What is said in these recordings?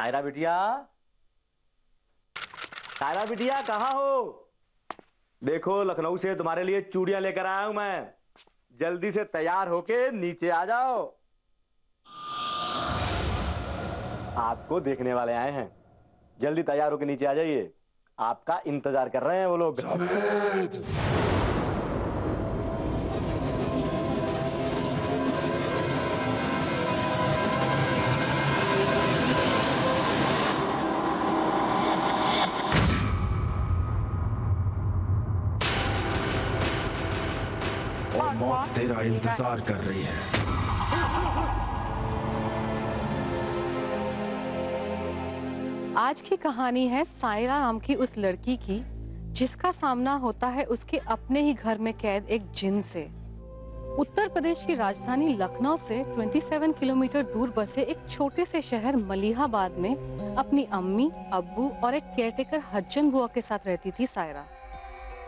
सायरा बिटिया, सायरा बिटिया कहाँ हो? देखो लखनऊ से तुम्हारे लिए चूड़ियां लेकर आया हूं मैं। जल्दी से तैयार होके नीचे आ जाओ। आपको देखने वाले आए हैं। जल्दी तैयार होके नीचे आ जाइए। आपका इंतजार कर रहे हैं वो लोग। और मौत तेरा इंतजार कर रही है। आज की कहानी है सायरा नाम की उस लड़की की जिसका सामना होता है उसके अपने ही घर में कैद एक जिन से। उत्तर प्रदेश की राजधानी लखनऊ से 27 किलोमीटर दूर बसे एक छोटे से शहर मलिहाबाद में अपनी अम्मी, अब्बू और एक केयरटेकर हज्जन बुआ के साथ रहती थी सायरा।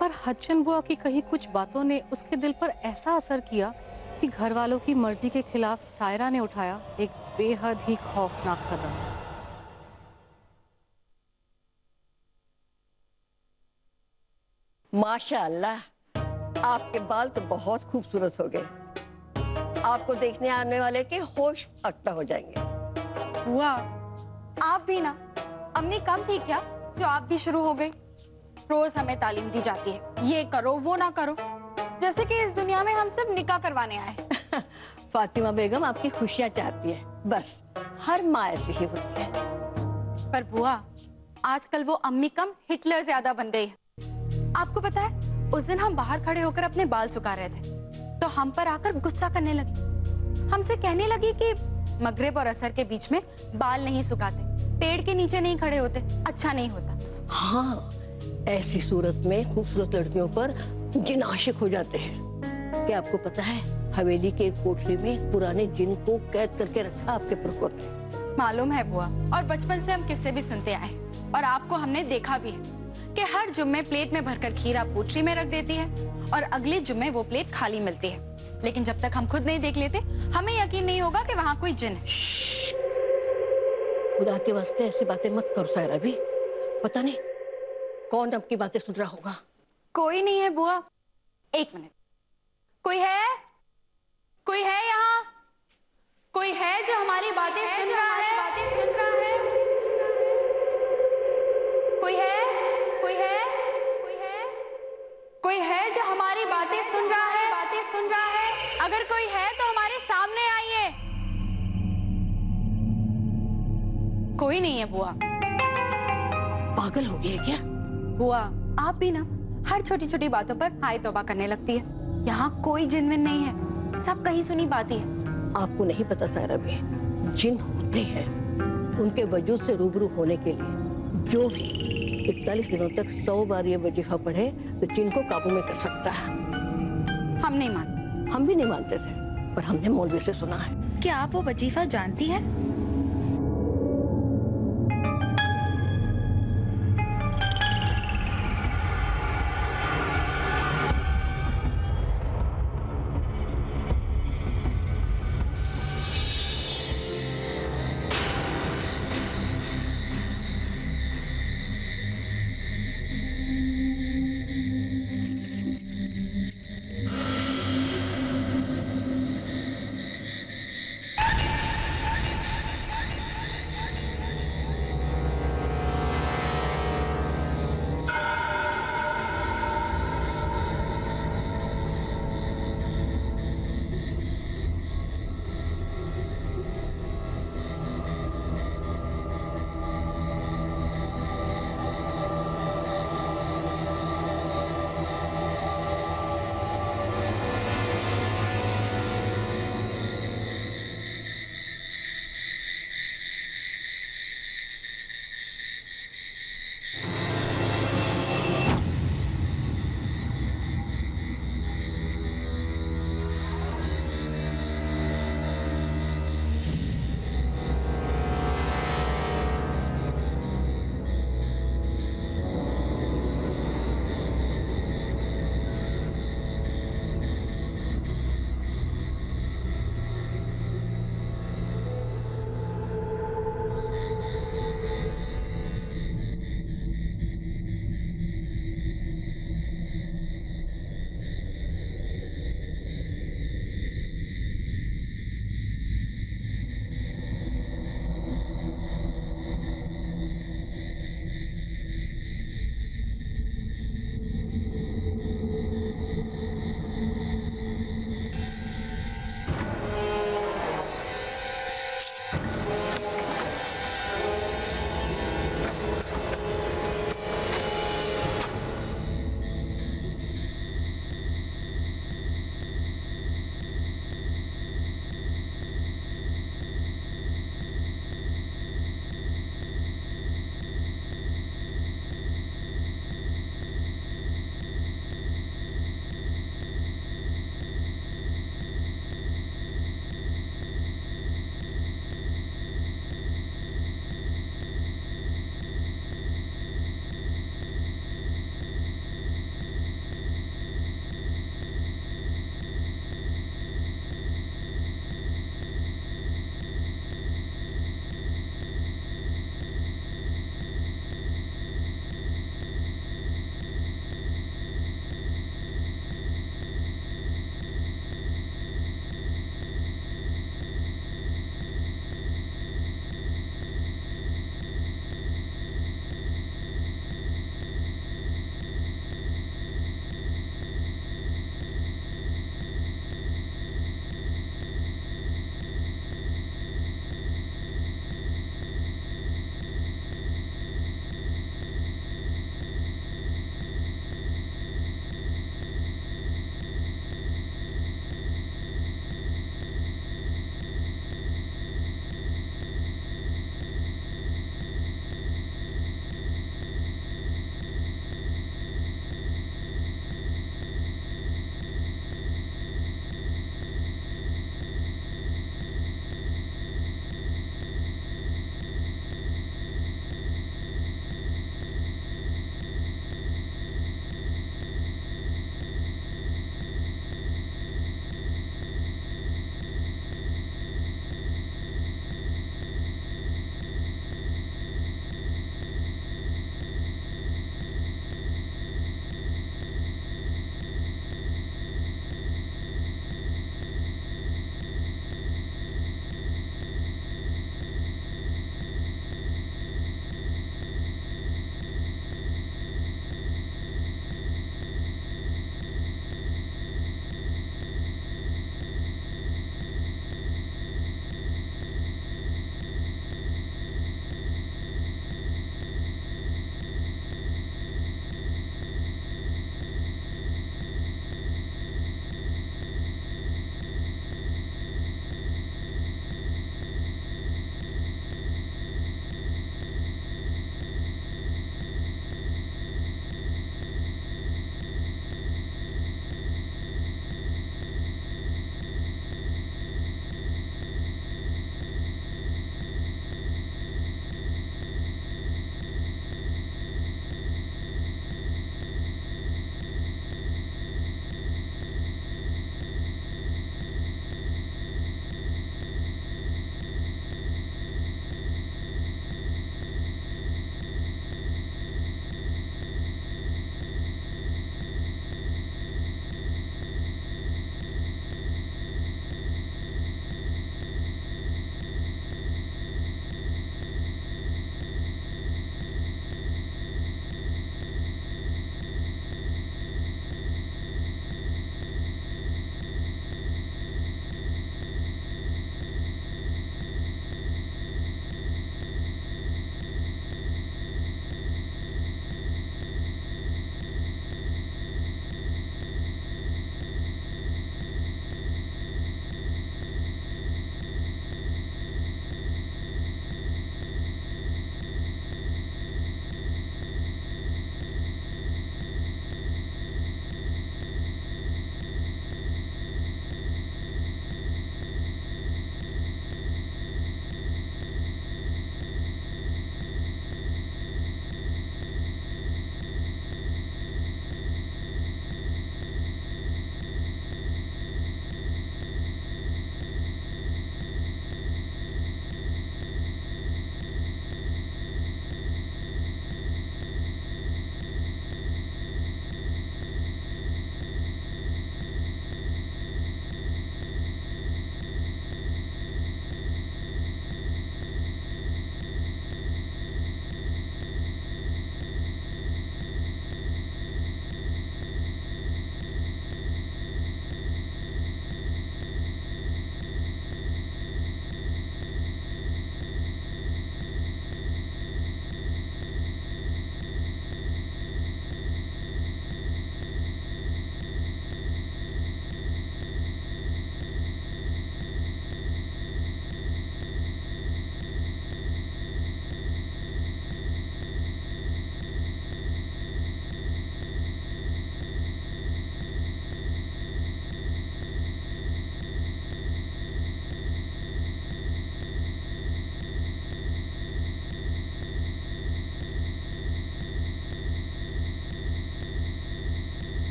पर हज्जन बुआ की कही कुछ बातों ने उसके दिल पर ऐसा असर किया कि घर वालों की मर्जी के खिलाफ सायरा ने उठाया एक बेहद ही खौफनाक कदम। माशाअल्लाह, आपके बाल तो बहुत खूबसूरत हो गए। आपको देखने आने वाले के होश अख्ता हो जाएंगे। बुआ, आप भी ना, अम्मी कम थी क्या जो आप भी शुरू हो गई? रोज हमें तालीम दी जाती है, ये करो वो ना करो, जैसे कि इस दुनिया में हम सब निकाह करवाने आए। फातिमा बेगम आपकी खुशियाँ चाहती है, बस हर माँ ऐसी ही होती है। पर बुआ, आजकल वो अम्मी कम हिटलर ज्यादा बन गई है। आपको पता है, उस दिन हम बाहर खड़े होकर अपने बाल सुखा रहे थे तो हम पर आकर गुस्सा करने लगी। हमसे कहने लगी कि मगरिब और असर के बीच में बाल नहीं सुखाते, पेड़ के नीचे नहीं खड़े होते, अच्छा नहीं होता। हाँ, ऐसी सूरत में खूबसूरत लड़कियों पर जिन आशिक हो जाते हैं। क्या आपको पता है, हवेली के एक कोठरी में एक पुराने जिन को कैद करके रखा आपके प्रकोप ने। मालूम है बुआ, और बचपन से हम किस्से भी सुनते आए और आपको हमने देखा भी है कि हर जुम्मे प्लेट में भरकर खीर आप कोठरी में रख देती है और अगले जुम्मे वो प्लेट खाली मिलती है। लेकिन जब तक हम खुद नहीं देख लेते, हमें यकीन नहीं होगा कि वहाँ कोई जिन है। खुदा के वास्ते ऐसी बातें मत करो सायरा भी, पता नहीं कौन आपकी बातें सुन रहा होगा। कोई नहीं है बुआ, एक मिनट। कोई है? कोई है यहाँ? कोई है जो हमारी बातें सुन रहा है? कोई है? कोई है? कोई है? कोई है जो हमारी बातें सुन रहा है? अगर कोई है तो हमारे सामने आइए। कोई नहीं है बुआ। पागल हो गई है क्या? बुआ, आप भी ना हर छोटी छोटी बातों पर हाय तौबा करने लगती है। यहाँ कोई जिनविन नहीं है, सब कहीं सुनी बातें है। आपको नहीं पता सायरा भी, जिन होते हैं, उनके वजूद से रूबरू होने के लिए जो भी 41 दिनों तक 100 बार ये वजीफा पढ़े तो जिन को काबू में कर सकता है। हम नहीं मानते। हम भी नहीं मानते थे, पर हमने मौलवी से सुना है। क्या आप वो वजीफा जानती है?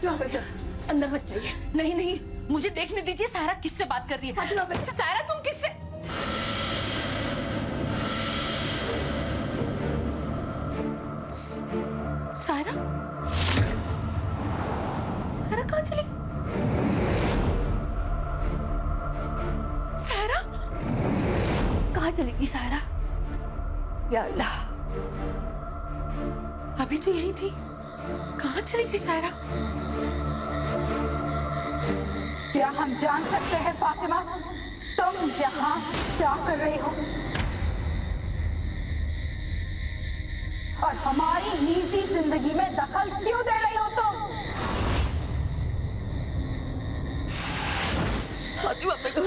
अंदर मत जाइए। नहीं नहीं, मुझे देखने दीजिए सायरा किससे बात कर रही है। सायरा तुम किससे? सायरा? सायरा कहाँ चली? सायरा? कहाँ चलेगी सायरा? या अल्लाह, अभी तो यही थी, कहाँ चली गई सायरा? क्या हम जान सकते हैं फातिमा, तुम यहाँ क्या कर रही हो और हमारी निजी जिंदगी में दखल क्यों दे रही हो तुम? फातिमा बेगम,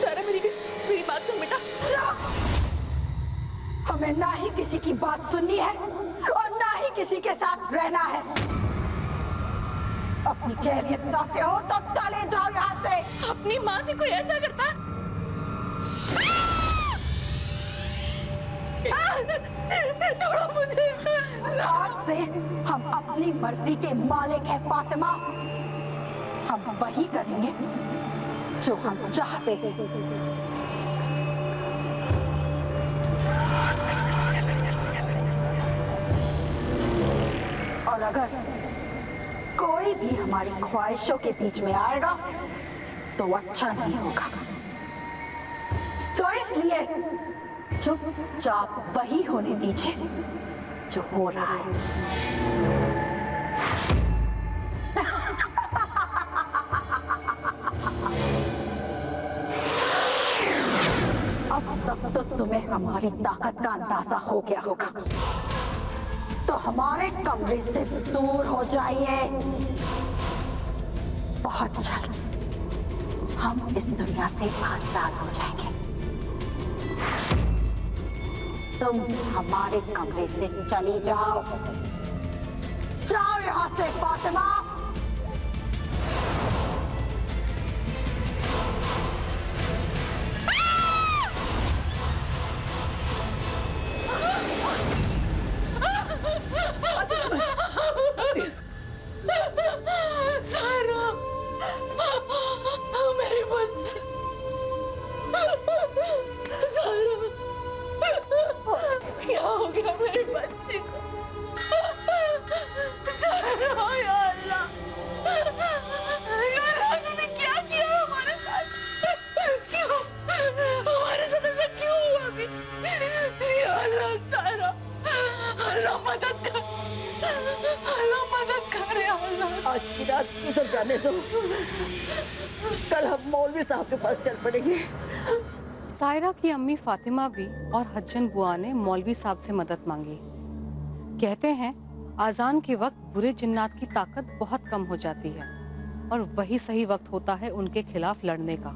सायरा मेरी बात सुन बेटा। हमें ना ही किसी की बात सुननी है और ना ही किसी के साथ रहना है। अपनी खैरियत चाहते हो तो चले जाओ यहाँ से। अपनी माँ से कोई ऐसा करता है? छोड़ो मुझे। आज से हम अपनी मर्जी के मालिक हैं फातिमा। हम वही करेंगे जो हम चाहते हैं। और अगर कोई भी हमारी ख्वाहिशों के बीच में आएगा तो अच्छा नहीं होगा। तो इसलिए चुपचाप वही होने दीजिए जो हो रहा है। अब तक तो तुम्हें हमारी ताकत का अंदाजा हो गया होगा, तो हमारे कमरे से दूर हो जाइए। बहुत जल्द हम इस दुनिया से आजाद हो जाएंगे। तुम हमारे कमरे से चली जाओ। जाओ यहाँ से फातिमा। सायरा, मेरे बच्चे। सायरा, क्या हो गया मेरे बच्चे को? सायरा, या अल्लाह, या अल्लाह, तूने क्या किया हमारे साथ? क्यों हमारे साथ ऐसा क्यों हुआ अभी? या अल्लाह, सायरा, अल्लाह मदद कर, अल्लाह मदद कर, या अल्लाह। आज की रात इधर जाने दो, कल हम मौलवी साहब के पास चल पड़ेंगे। सायरा की अम्मी फातिमा भी और हज्जन बुआ ने मौलवी साहब से मदद मांगी। कहते हैं आजान के वक्त बुरे जिन्नात की ताकत बहुत कम हो जाती है और वही सही वक्त होता है उनके खिलाफ लड़ने का।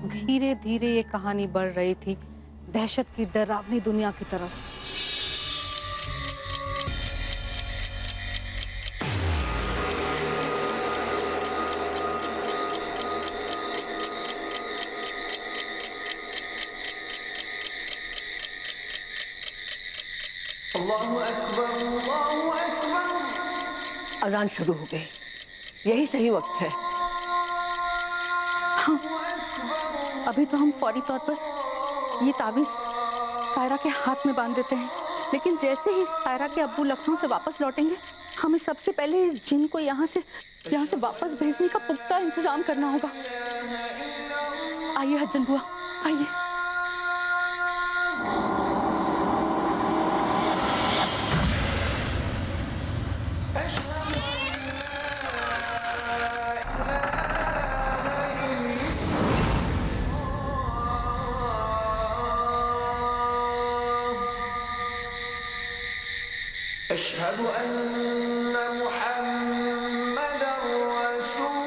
धीरे धीरे ये कहानी बढ़ रही थी दहशत की डरावनी दुनिया की तरफ। अजान शुरू हो गई, यही सही वक्त है। हाँ, अभी तो हम फौरी तौर पर ये ताबीज सायरा के हाथ में बांध देते हैं, लेकिन जैसे ही सायरा के अब्बू लखनऊ से वापस लौटेंगे हमें सबसे पहले इस जिन को यहाँ से वापस भेजने का पुख्ता इंतजाम करना होगा। आइए हज्जन बुआ, आइए। अशहदु अन्ना मुहम्मदर रसूलुल्लाह।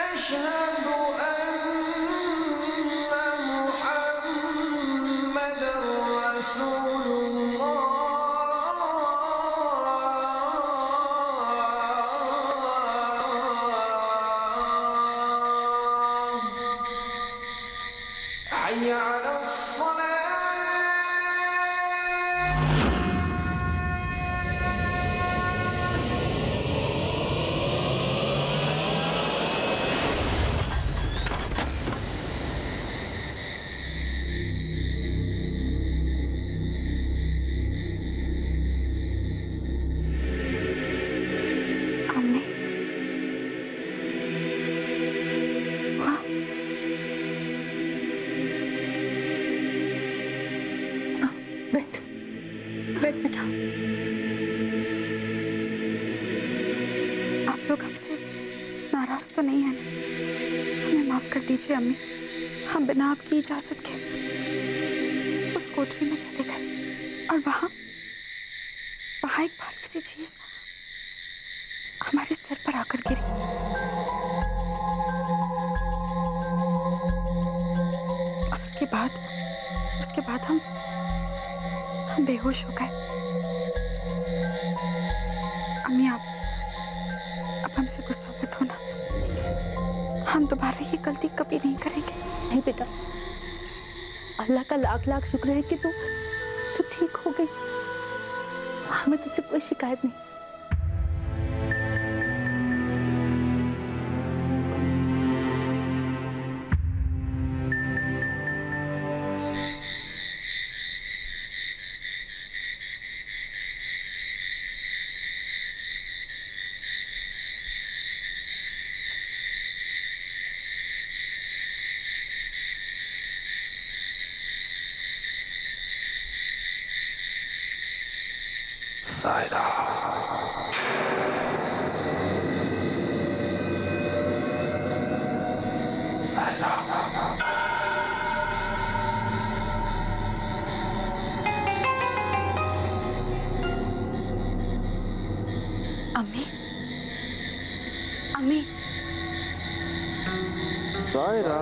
अशहदु अन्ना बैठ बेटा। आप लोग हमसे नाराज तो नहीं है ना? हमें माफ कर दीजिए अम्मी। हम बिना आपकी इजाजत के उस कोठरी में चले गए और वहां एक भारी सी चीज हमारे सिर पर आकर गिरी। और उसके बाद हम बेहोश हो गए। अम्मी आप हमसे गुस्सा मत होना। हम दोबारा ये गलती कभी नहीं करेंगे। नहीं बेटा, अल्लाह का लाख लाख शुक्र है कि तू ठीक हो गई। हमें तुझसे कोई शिकायत नहीं। सायरा, सायरा, अम्मी, अम्मी, सायरा।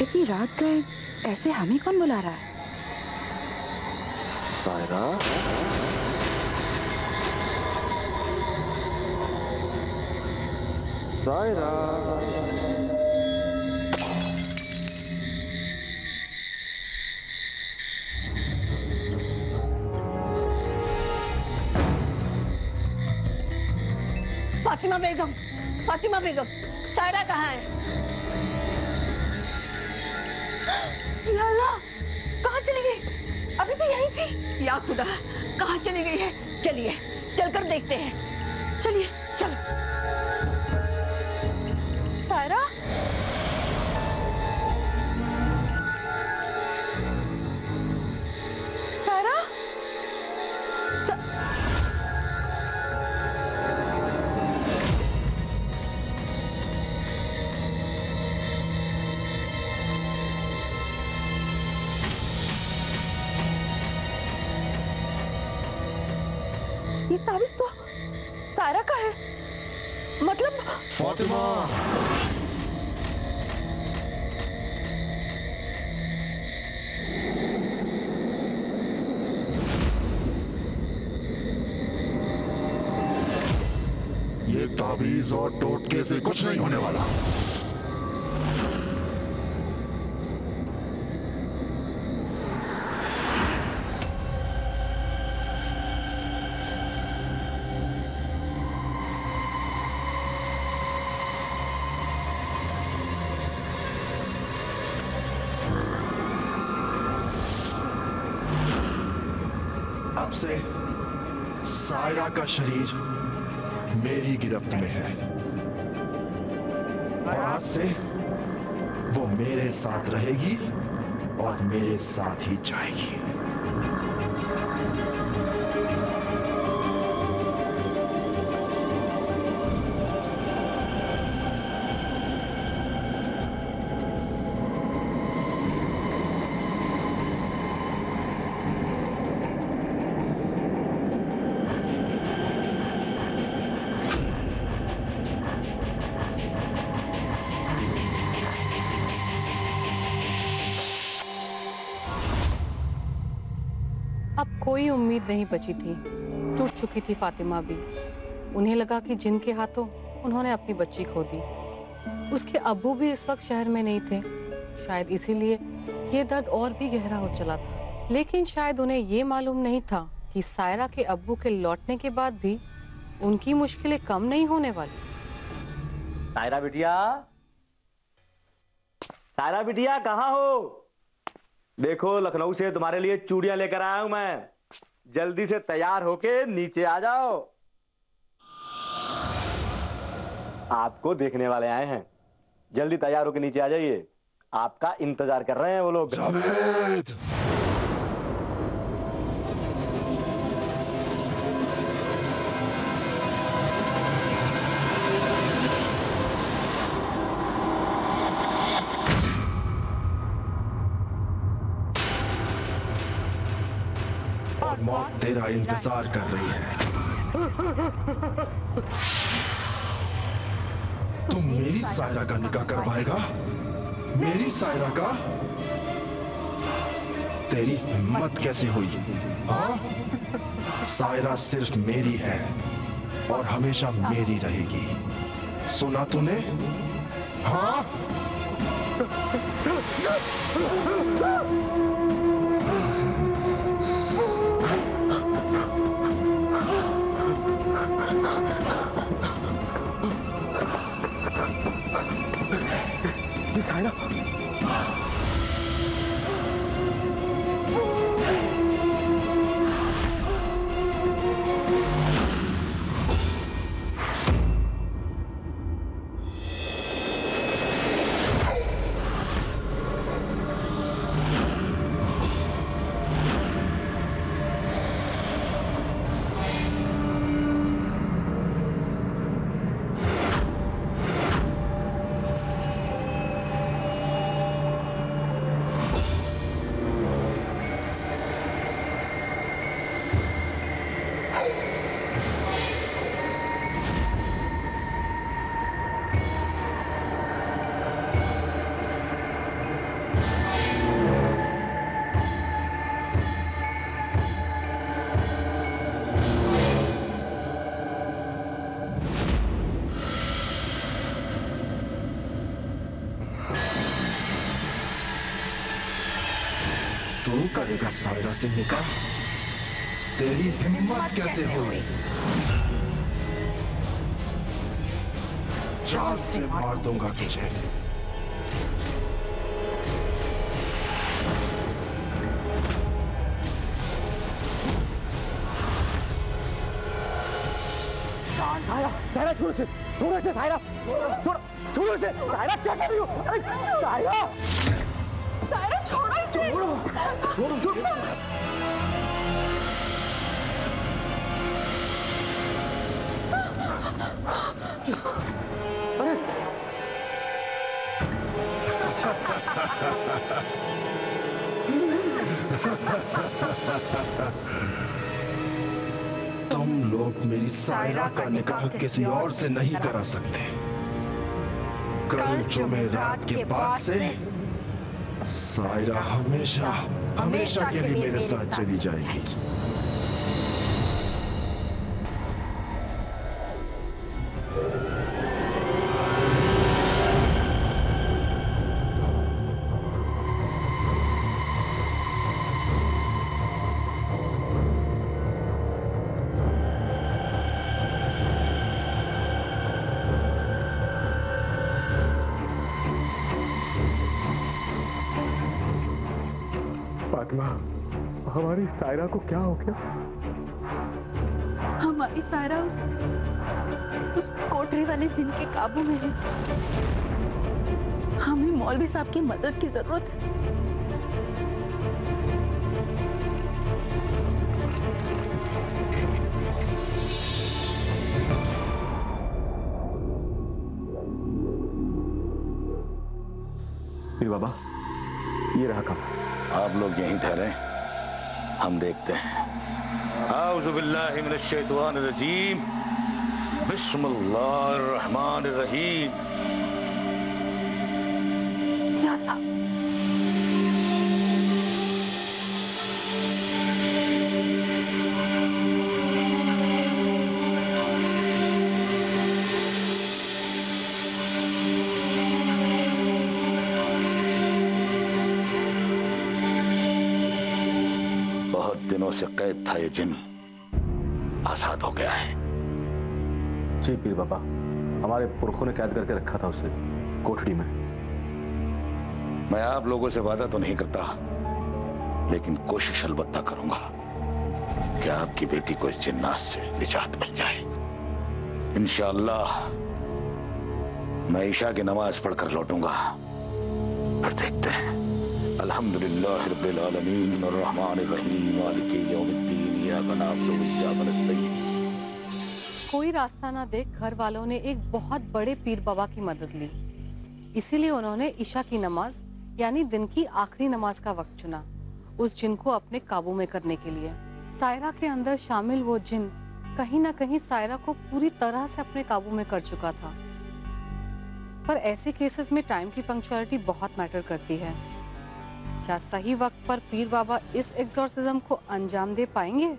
इतनी रात गए, ऐसे हमें कौन बुला रहा है? सायरा, सायरा। फातिमा बेगम, फातिमा बेगम, सायरा कहाँ है? या अल्लाह, कहाँ चली गई? अभी तो यहीं थी। या खुदा, कहाँ चली गई है? चलिए चलकर देखते हैं। चलिए चलो। सायरा, सायरा, ये ताबीज तो सायरा का है। मतलब फातिमा, ये ताबीज और टोटके से कुछ नहीं होने वाला। अब से सायरा का शरीर मेरी गिरफ्त में है और आज से वो मेरे साथ रहेगी और मेरे साथ ही जाएगी। अब कोई उम्मीद नहीं बची थी। टूट चुकी थी फातिमा भी। उन्हें लगा कि जिनके हाथों उन्होंने अपनी बच्ची खो दी। उसके अब्बू भी इस वक्त शहर में नहीं थे। शायद इसीलिए ये दर्द और भी गहरा हो चला था। लेकिन शायद उन्हें ये मालूम नहीं था कि सायरा के अब्बू के लौटने के बाद भी उनकी मुश्किलें कम नहीं होने वाली। सायरा बिटिया, सायरा बिटिया कहाँ हो? देखो लखनऊ से तुम्हारे लिए चूड़ियां लेकर आया हूं मैं। जल्दी से तैयार होके नीचे आ जाओ। आपको देखने वाले आए हैं। जल्दी तैयार होके नीचे आ जाइए, आपका इंतजार कर रहे हैं वो लोग। जावेद! और मौत तेरा इंतजार कर रही है। तुम मेरी सायरा का निकाह करवाएगा? मेरी सायरा का? तेरी हिम्मत कैसे हुई? हाँ? सायरा सिर्फ मेरी है और हमेशा मेरी रहेगी। सुना तूने? हाँ? सायरा, तू करेगा सायरा से निकाह? तेरी हिम्मत कैसे हुई? जान से मार दूंगा तुझे। सायरा छोड़ो से, छोड़ो से सायरा, छोड़ो, छोड़ो से सायरा, क्या कर रही हो? अरे सायरा, सायरा छोड़ो इसे। छोड़ो, छोड़ो। अरे तुम लोग मेरी सायरा का निकाह किसी और से नहीं करा सकते। कल जुमेरात के बाद से सायरा हमेशा हमेशा के लिए मेरे साथ चली जाएगी। फातिमा, हमारी सायरा को क्या हो गया? हमारी सायरा उस कोठरी वाले जिन के काबू में है। हमें मौलवी साहब की मदद की जरूरत है। पीर बाबा, ये रहा काम। आप लोग यहीं ठहरे, हम देखते हैं। आऊज़ु बिल्लाहि मिनश शैतानिर रजीम, बिस्मिल्लाहिर रहमानिर रहीम। क्या था? बहुत दिनों से कैद था ये जिन, आजाद हो गया है। जी पीर बाबा, हमारे पुरखों ने कैद करके रखा था उसे कोठड़ी में। मैं आप लोगों से वादा तो नहीं करता, लेकिन कोशिश अलबत्ता करूंगा कि आपकी बेटी को इस जिन्नात से निजात मिल जाए। इंशाअल्लाह मैं ईशा की नमाज पढ़कर लौटूंगा, फिर देखते हैं। अल्हम्दुलिल्लाह रब्बिल आलमीन अर्रहमानिर रहीम मालिकि यौमिद्दीन इय्याका नअबुदु व इय्याका नस्तईन। कोई रास्ता ना देख घर वालों ने एक बहुत बड़े पीर बाबा की मदद ली। इसीलिए उन्होंने ईशा की नमाज यानी दिन की आखिरी नमाज का वक्त चुना, उस जिन को अपने काबू में करने के लिए। सायरा के अंदर शामिल वो जिन कहीं ना कहीं सायरा को पूरी तरह से अपने काबू में कर चुका था। पर ऐसे केसेस में टाइम की पंक्चुअलिटी बहुत मैटर करती है। क्या सही वक्त पर पीर बाबा इस एग्जॉर्सिज्म को अंजाम दे पाएंगे?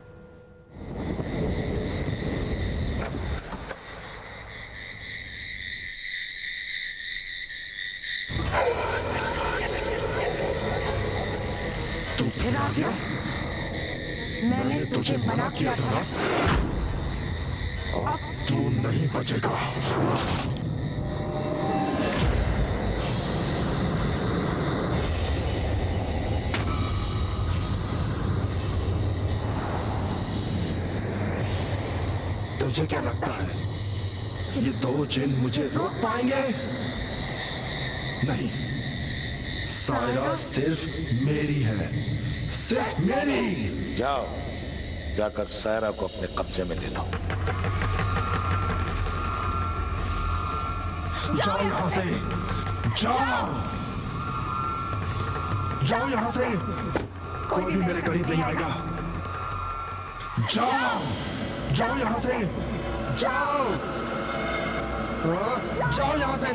तू फिर आ गया? मैंने तुझे मना किया था। अब तू नहीं बचेगा। तुझे क्या लगता है ये दो जिन मुझे रोक पाएंगे? नहीं, सायरा सिर्फ मेरी है, सिर्फ मेरी। जाओ, जाकर सायरा को अपने कब्जे में ले लो। जाओ यहाँ से, जाओ, जाओ यहाँ से। कोई भी मेरे करीब नहीं आएगा। जाओ, जाओ यहाँ से, जाओ, जाओ यहाँ से।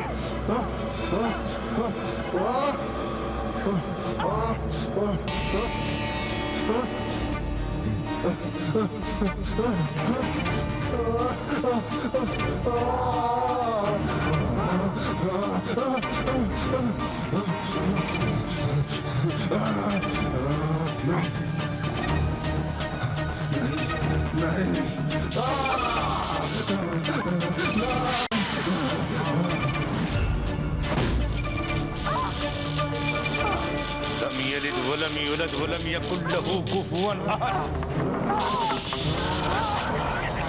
वलम यूलद वलम यकुल लहू कुफुवन अहद।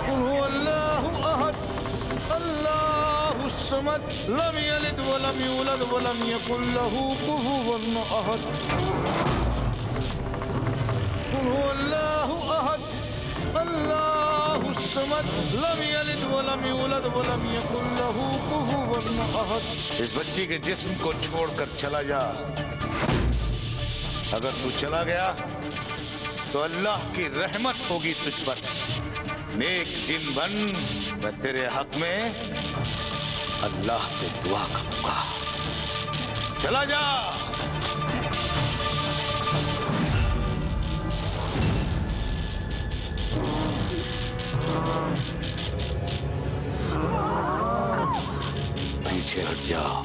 हुवल्लाहु अहद अल्लाहु समद लम यलिद वलम यूलद वलम यकुल लहू कुफुवन अहद। हुवल्लाहु अहद अल्लाहु समद लम यलिद वलम यूलद वलम यकुल लहू कुफुवन अहद। इस बच्ची के जिस्म को छोड़कर चला जा। अगर तू चला गया तो अल्लाह की रहमत होगी तुझ पर। नेक जिन बन, मैं तेरे हक में अल्लाह से दुआ करूंगा। चला जा। पीछे हट जाओ।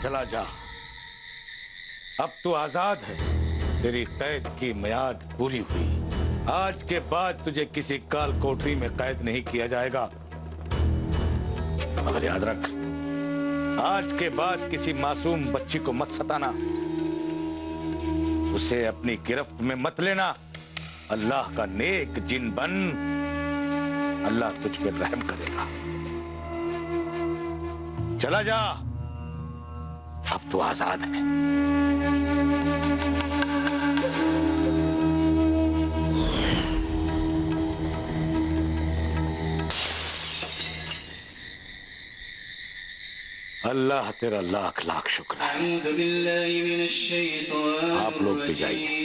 चला जा। अब तू आजाद है। तेरी कैद की मियाद पूरी हुई। आज के बाद तुझे किसी काल कोठरी में कैद नहीं किया जाएगा। मगर याद रख, आज के बाद किसी मासूम बच्ची को मत सताना, उसे अपनी गिरफ्त में मत लेना। अल्लाह का नेक जिन बन, अल्लाह तुझ पर रहम करेगा। चला जा, अब तो आजाद है। अल्लाह तेरा लाख लाख शुक्र है। आप लोग भी जाइए।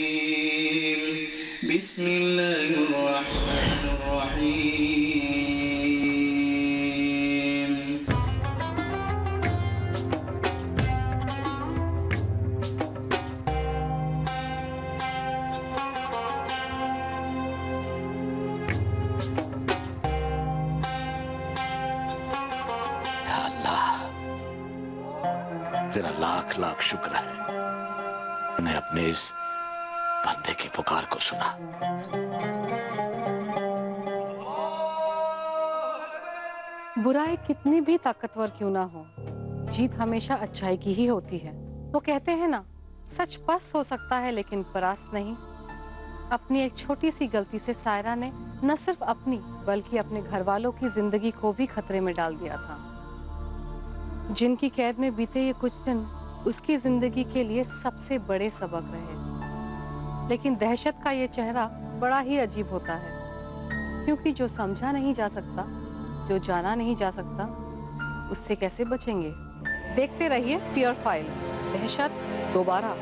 तेरा लाख लाख शुक्र है, मैंने अपने इस बंदे की पुकार को सुना। बुराई कितनी भी ताकतवर क्यों ना हो, जीत हमेशा अच्छाई की ही होती है। वो कहते हैं ना, सच पस्त हो सकता है लेकिन परास्त नहीं। अपनी एक छोटी सी गलती से सायरा ने न सिर्फ अपनी बल्कि अपने घर वालों की जिंदगी को भी खतरे में डाल दिया था। जिनकी कैद में बीते ये कुछ दिन उसकी जिंदगी के लिए सबसे बड़े सबक रहे। लेकिन दहशत का ये चेहरा बड़ा ही अजीब होता है, क्योंकि जो समझा नहीं जा सकता, जो जाना नहीं जा सकता, उससे कैसे बचेंगे। देखते रहिए फियर फाइल्स, दहशत दोबारा।